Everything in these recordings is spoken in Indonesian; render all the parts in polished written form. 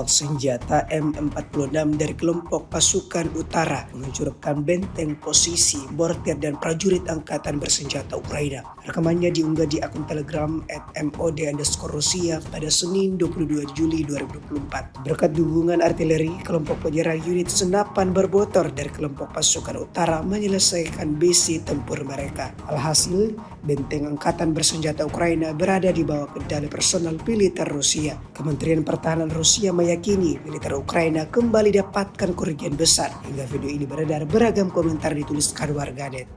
senjata M46 dari kelompok pasukan utara menghancurkan benteng posisi mortir dan prajurit angkatan bersenjata Ukraina. Rekamannya diunggah di akun Telegram @mod_Rusia pada Senin 22 Juli 2024. Berkat dukungan artileri, kelompok penyerang unit senapan bermotor dari kelompok pasukan utara menyelesaikan misi tempur mereka. Alhasil, benteng angkatan bersenjata Ukraina berada di bawah kendali personal militer Rusia. Kementerian Pertahanan Rusia meyakini militer Ukraina kembali dapatkan kerugian besar. Hingga video ini beredar, beragam komentar dituliskan warganet.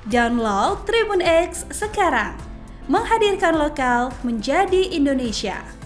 Download Tribun X sekarang, menghadirkan lokal menjadi Indonesia.